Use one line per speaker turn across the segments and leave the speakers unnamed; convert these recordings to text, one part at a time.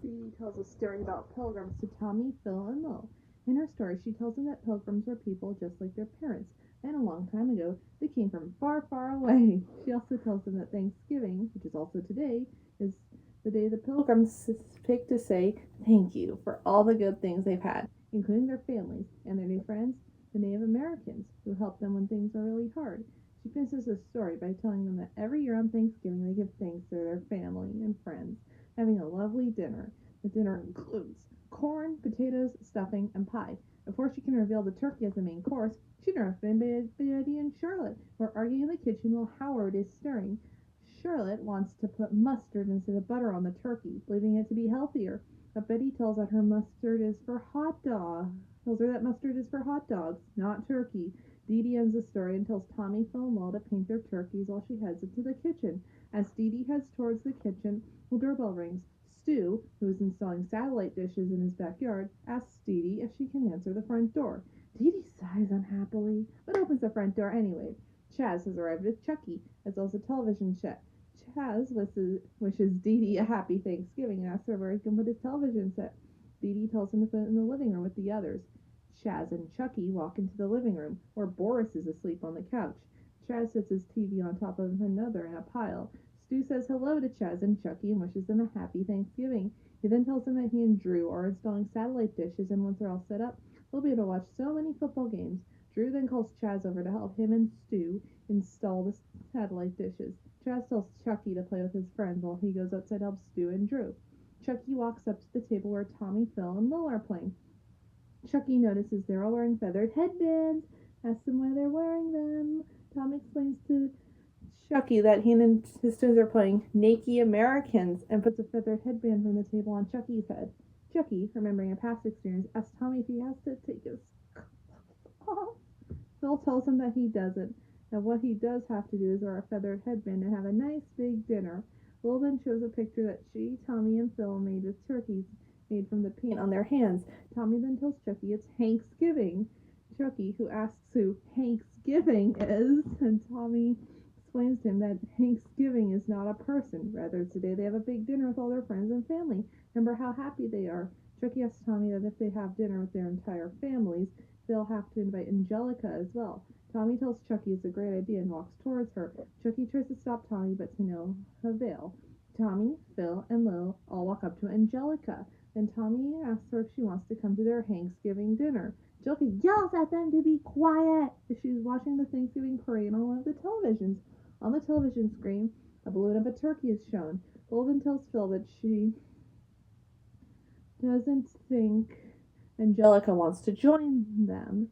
Dee tells a story about pilgrims to Tommy, Phil, and Lil. In her story, she tells them that pilgrims were people just like their parents, and a long time ago, they came from far, far away. She also tells them that Thanksgiving, which is also today, is the day the pilgrims pick to say thank you for all the good things they've had, including their families and their new friends, the Native Americans, who helped them when things are really hard. She finishes the story by telling them that every year on Thanksgiving they give thanks to their family and friends, having a lovely dinner. The dinner includes corn, potatoes, stuffing, and pie. Before she can reveal the turkey as the main course, she interrupts Betty and Charlotte, who are arguing in the kitchen while Howard is stirring. Charlotte wants to put mustard instead of butter on the turkey, believing it to be healthier. But Betty tells her that mustard is for hot dogs. Tells her that mustard is for hot dogs, not turkey. Dee Dee ends the story and tells Tommy, Phil, and Lil to paint their turkeys while she heads into the kitchen. As Dee Dee heads towards the kitchen, the doorbell rings. Stu, who is installing satellite dishes in his backyard, asks Dee Dee if she can answer the front door. Dee Dee sighs unhappily, but opens the front door anyway. Chaz has arrived with Chucky, as well as a television set. Chaz wishes Dee Dee a happy Thanksgiving and asks her where he can put his television set. Dee Dee tells him to put it in the living room with the others. Chaz and Chucky walk into the living room, where Boris is asleep on the couch. Chaz sets his TV on top of another in a pile. Stu says hello to Chaz and Chucky and wishes them a happy Thanksgiving. He then tells them that he and Drew are installing satellite dishes, and once they're all set up, they'll be able to watch so many football games. Drew then calls Chaz over to help him and Stu install the satellite dishes. Chaz tells Chucky to play with his friends while he goes outside to help Stu and Drew. Chucky walks up to the table where Tommy, Phil, and Lil are playing. Chucky notices they're all wearing feathered headbands, asks them why they're wearing them. Tom explains to Chucky that he and his twins are playing Naked Americans and puts a feathered headband from the table on Chucky's head. Chucky, remembering a past experience, asks Tommy if he has to take his off. Phil tells him that he doesn't, and what he does have to do is wear a feathered headband and have a nice big dinner. Will then shows a picture that she, Tommy, and Phil made with turkeys made from the paint on their hands. Tommy then tells Chucky it's Thanksgiving. Chucky, who asks who Thanksgiving is, and Tommy explains to him that Thanksgiving is not a person. Rather, it's a day they have a big dinner with all their friends and family. Remember how happy they are. Chucky asks Tommy that if they have dinner with their entire families, they'll have to invite Angelica as well. Tommy tells Chucky it's a great idea and walks towards her. Chucky tries to stop Tommy, but to no avail. Tommy, Phil, and Lil all walk up to Angelica, and Tommy asks her if she wants to come to their Thanksgiving dinner. Angelica yells at them to be quiet as she's watching the Thanksgiving parade on one of the televisions. On the television screen, a balloon of a turkey is shown. Lil then tells Phil that she doesn't think Angelica wants to join them.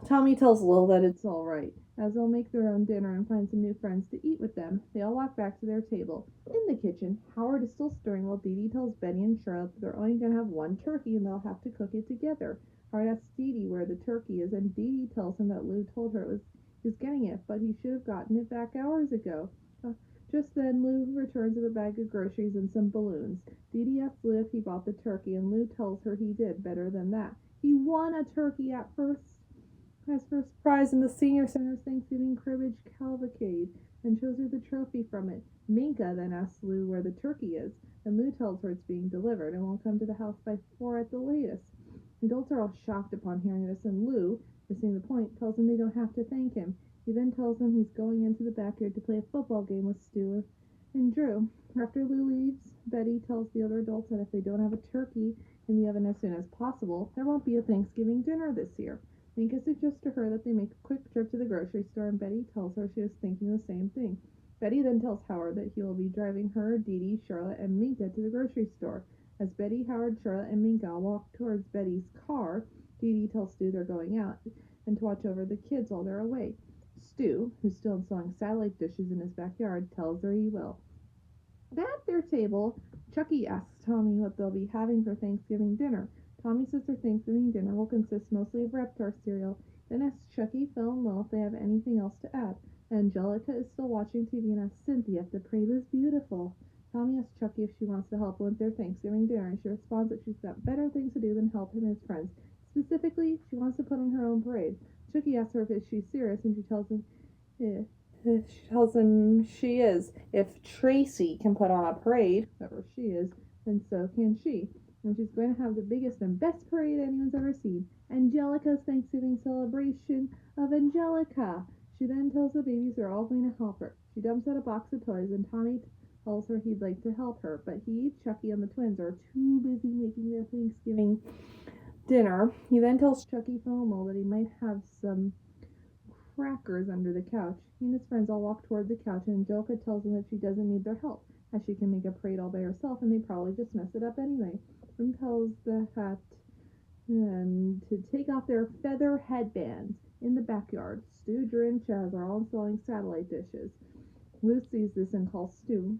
Tommy tells Lil that it's all right, as they'll make their own dinner and find some new friends to eat with them. They all walk back to their table. In the kitchen, Howard is still stirring while Dee Dee tells Betty and Charlotte that they're only going to have one turkey and they'll have to cook it together. Howard asks Dee Dee where the turkey is, and Dee Dee tells him that Lou told her he was getting it, but he should have gotten it back hours ago. Just then, Lou returns with a bag of groceries and some balloons. Dee Dee asks Lou if he bought the turkey, and Lou tells her he did better than that. He won a turkey as first prize in the Senior Center's Thanksgiving Cribbage Cavalcade and shows her the trophy from it. Minka then asks Lou where the turkey is, and Lou tells her it's being delivered and will come to the house by 4 at the latest. Adults are all shocked upon hearing this, and Lou, missing the point, tells them they don't have to thank him. He then tells them he's going into the backyard to play a football game with Stu and Drew. After Lou leaves, Betty tells the other adults that if they don't have a turkey in the oven as soon as possible, there won't be a Thanksgiving dinner this year. Minka suggests to her that they make a quick trip to the grocery store, and Betty tells her she was thinking the same thing. Betty then tells Howard that he will be driving her, Dee Dee, Charlotte, and Minka to the grocery store. As Betty, Howard, Charlotte, and Minka walk towards Betty's car, Dee Dee tells Stu they're going out and to watch over the kids while they're away. Stu, who's still installing satellite dishes in his backyard, tells her he will. At their table, Chucky asks Tommy what they'll be having for Thanksgiving dinner. Tommy says their Thanksgiving dinner will consist mostly of Reptar cereal, then asks Chucky, Phil, and Lil if they have anything else to add. Angelica is still watching TV and asks Cynthia if the parade was beautiful. Tommy asks Chucky if she wants to help with their Thanksgiving dinner, and she responds that she's got better things to do than help him and his friends. Specifically, she wants to put on her own parade. Chucky asks her if she's serious, and she tells him she is. If Tracy can put on a parade, whoever she is, and so can she. And she's going to have the biggest and best parade anyone's ever seen. Angelica's Thanksgiving celebration of Angelica. She then tells the babies they're all going to help her. She dumps out a box of toys, and Tommy tells her he'd like to help her, but he, Chucky, and the twins are too busy making their Thanksgiving dinner. He then tells Chucky FOMO that he might have some crackers under the couch. He and his friends all walk toward the couch, and Angelica tells them that she doesn't need their help, as she can make a parade all by herself, and they probably just mess it up anyway. Then tells the hat to take off their feather headbands. In the backyard, Stu, Drew, and Chaz are all installing satellite dishes. Lou sees this and calls Stu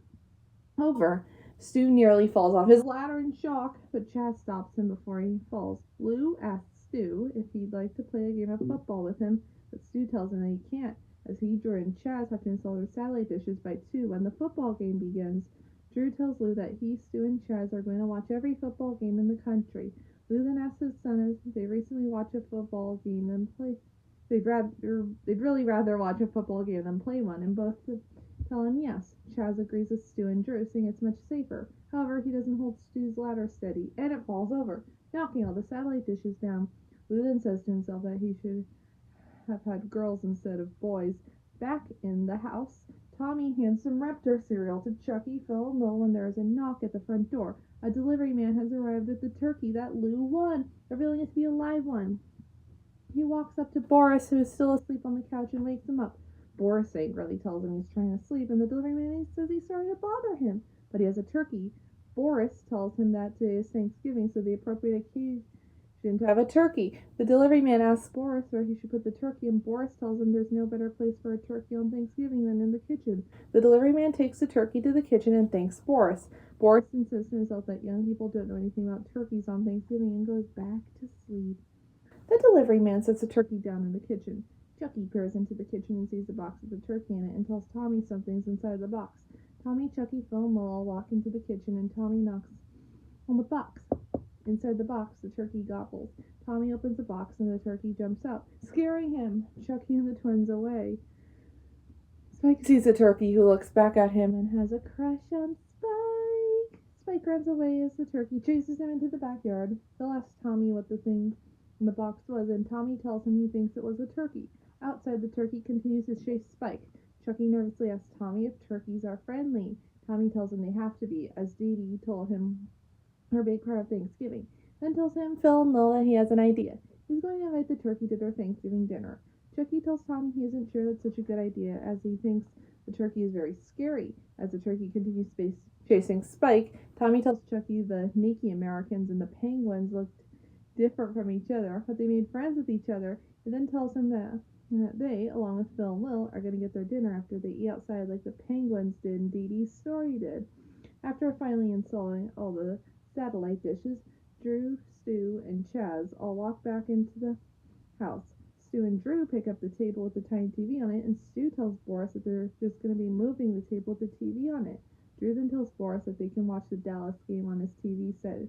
over. Stu nearly falls off his ladder in shock, but Chaz stops him before he falls. Lou asks Stu if he'd like to play a game of football with him, but Stu tells him that he can't, as he, Drew, and Chaz have to install their satellite dishes by 2 when the football game begins. Drew tells Lou that he, Stu, and Chaz are going to watch every football game in the country. Lou then asks his son if they recently watch a football game than play. They'd really rather watch a football game than play one, and both tell him yes. Chaz agrees with Stu and Drew, saying it's much safer. However, he doesn't hold Stu's ladder steady, and it falls over, knocking all the satellite dishes down. Lou then says to himself that he should have had girls instead of boys. Back in the house, Tommy hands some Raptor cereal to Chucky, Phil, and Lil when there is a knock at the front door. A delivery man has arrived with the turkey that Lou won, revealing it to be a live one. He walks up to Boris, who is still asleep on the couch, and wakes him up. Boris angrily tells him he's trying to sleep, and the delivery man says he's sorry to bother him, but he has a turkey. Boris tells him that today is Thanksgiving, so the appropriate occasion to have a turkey. The delivery man asks Boris where he should put the turkey, and Boris tells him there's no better place for a turkey on Thanksgiving than in the kitchen. The delivery man takes the turkey to the kitchen and thanks Boris. Boris insists to himself that young people don't know anything about turkeys on Thanksgiving and goes back to sleep. The delivery man sets the turkey down in the kitchen. Chucky peers into the kitchen and sees a box with a turkey in it and tells Tommy something's inside the box. Tommy, Chucky, Phil, and Lil all walk into the kitchen, and Tommy knocks on the box. Inside the box, the turkey gobbles. Tommy opens the box, and the turkey jumps out, scaring him, Chucky, and the twins away. Spike sees the turkey, who looks back at him and has a crush on Spike. Spike runs away as the turkey chases him into the backyard. Phil asks Tommy what the thing in the box was, and Tommy tells him he thinks it was a turkey. Outside, the turkey continues to chase Spike. Chucky nervously asks Tommy if turkeys are friendly. Tommy tells him they have to be, as Dee Dee told him her big part of Thanksgiving. Then tells him, Phil, and Lil that he has an idea. He's going to invite the turkey to their Thanksgiving dinner. Chucky tells Tommy he isn't sure that's such a good idea, as he thinks the turkey is very scary. As the turkey continues chasing Spike, Tommy tells Chucky the Naked Americans and the penguins looked different from each other, but they made friends with each other. He then tells him that they, along with Phil and Lil, are going to get their dinner after they eat outside like the penguins did and Dee Dee's story did. After finally installing all the satellite dishes, Drew, Stu, and Chaz all walk back into the house. Stu and Drew pick up the table with the tiny TV on it, and Stu tells Boris that they're just going to be moving the table with the TV on it. Drew then tells Boris that they can watch the Dallas game on his TV set,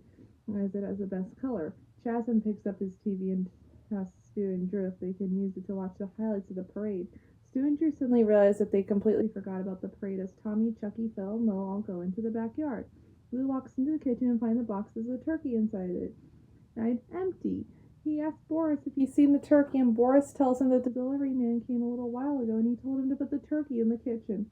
as it has the best color. Chaz then picks up his TV and asks Stu and Drew if they can use it to watch the highlights of the parade. Stu and Drew suddenly realize that they completely forgot about the parade as Tommy, Chucky, Phil, and Lil all go into the backyard. Lou walks into the kitchen and finds the box with a turkey inside it. Empty. He asks Boris if he's seen the turkey, and Boris tells him that the delivery man came a little while ago and he told him to put the turkey in the kitchen.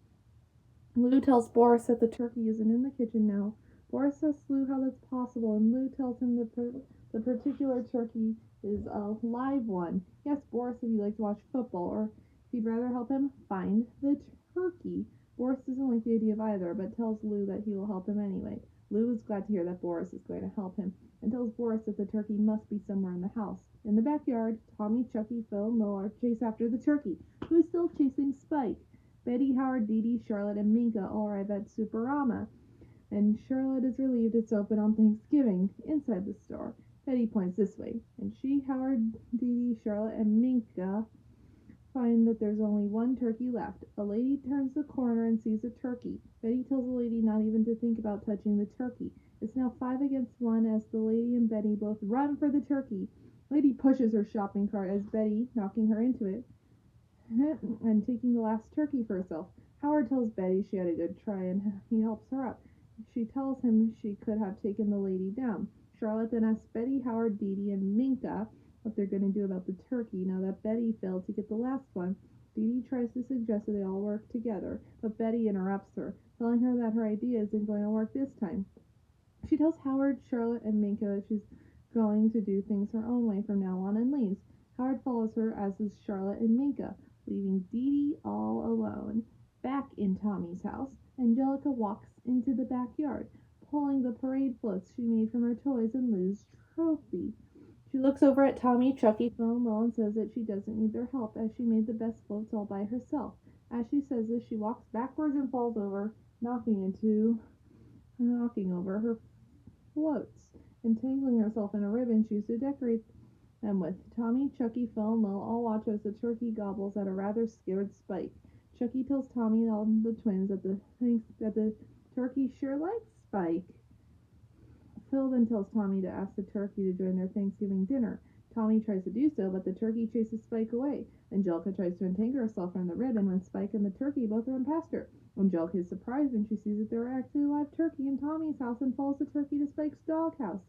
Lou tells Boris that the turkey isn't in the kitchen now. Boris asks Lou how that's possible, and Lou tells him the particular turkey is a live one. He asks Boris if he'd like to watch football, or if he'd rather help him find the turkey. Boris doesn't like the idea of either, but tells Lou that he will help him anyway. Lou is glad to hear that Boris is going to help him, and tells Boris that the turkey must be somewhere in the house. In the backyard, Tommy, Chucky, Phil, and Lil chase after the turkey, who is still chasing Spike. Betty, Howard, Dee Dee, Charlotte, and Minka all arrive at Superama, and Charlotte is relieved it's open on Thanksgiving. Inside the store, Betty points this way, and she, Howard, Dee Dee, Charlotte, and Minka find that there's only one turkey left. A lady turns the corner and sees a turkey. Betty tells the lady not even to think about touching the turkey. It's now 5 against 1 as the lady and Betty both run for the turkey. Lady pushes her shopping cart as Betty, knocking her into it, and taking the last turkey for herself. Howard tells Betty she had a good try and he helps her up. She tells him she could have taken the lady down. Charlotte then asks Betty, Howard, Dee Dee, and Minka what they're going to do about the turkey now that Betty failed to get the last one. Dee Dee tries to suggest that they all work together, but Betty interrupts her, telling her that her idea isn't going to work this time. She tells Howard, Charlotte, and Minka that she's going to do things her own way from now on and leaves. Howard follows her, as does Charlotte and Minka, leaving Dee Dee all alone. Back in Tommy's house, Angelica walks into the backyard, pulling the parade floats she made from her toys and Lou's trophy. She looks over at Tommy, Chucky, Phil, and Lil and says that she doesn't need their help as she made the best floats all by herself. As she says this, she walks backwards and falls over, knocking over her floats, entangling herself in a ribbon she used to decorate them with. Tommy, Chucky, Phil, and Lil all watch as the turkey gobbles at a rather scared Spike. Chucky tells Tommy and the twins that the turkey sure likes Spike. Phil then tells Tommy to ask the turkey to join their Thanksgiving dinner. Tommy tries to do so, but the turkey chases Spike away. Angelica tries to untangle herself from the ribbon when Spike and the turkey both run past her. Angelica is surprised when she sees that there are actually a live turkey in Tommy's house and follows the turkey to Spike's doghouse.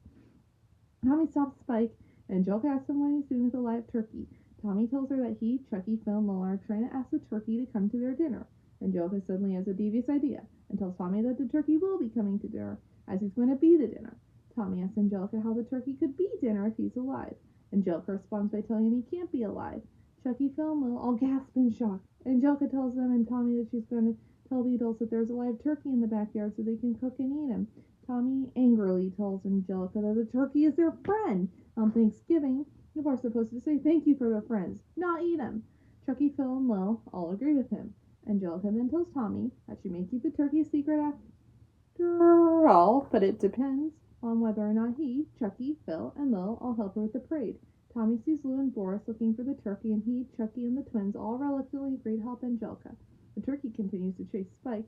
Tommy stops Spike, and Angelica asks him what he's doing with the live turkey. Tommy tells her that he, Chucky, Phil, and Lola are trying to ask the turkey to come to their dinner. Angelica suddenly has a devious idea and tells Tommy that the turkey will be coming to dinner, as he's going to be the dinner. Tommy asks Angelica how the turkey could be dinner if he's alive. Angelica responds by telling him he can't be alive. Chucky, Phil, and Lil all gasp in shock. Angelica tells them and Tommy that she's going to tell the adults that there's a live turkey in the backyard so they can cook and eat him. Tommy angrily tells Angelica that the turkey is their friend. On Thanksgiving, people are supposed to say thank you for their friends, not eat them. Chucky, Phil, and Lil all agree with him. Angelica then tells Tommy that she may keep the turkey a secret after all, but it depends on whether or not he, Chucky, Phil, and Lil all help her with the parade. Tommy sees Lou and Boris looking for the turkey, and he, Chucky, and the twins all reluctantly agree to help Angelica. The turkey continues to chase Spike,